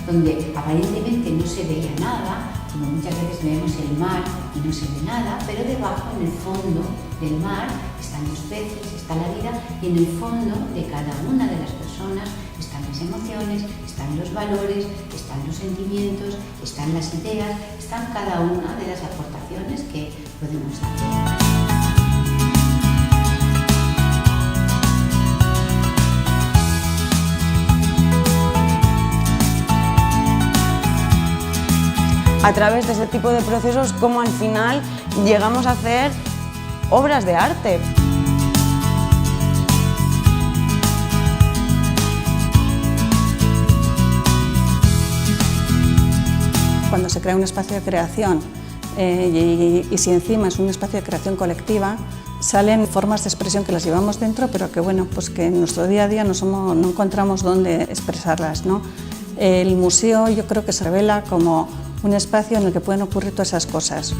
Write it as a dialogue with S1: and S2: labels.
S1: Donde aparentemente no se veía nada, como muchas veces vemos el mar y no se ve nada, pero debajo, en el fondo del mar, están los peces, está la vida, y en el fondo de cada una de las personas están las emociones, están los valores, están los sentimientos, están las ideas, están cada una de las aportaciones que podemos hacer.
S2: A través de ese tipo de procesos, como al final llegamos a hacer obras de arte.
S3: Cuando se crea un espacio de creación y si encima es un espacio de creación colectiva, salen formas de expresión que las llevamos dentro, pero que, bueno, pues que en nuestro día a día no encontramos dónde expresarlas, ¿no? El museo yo creo que se revela como un espacio en el que pueden ocurrir todas esas cosas.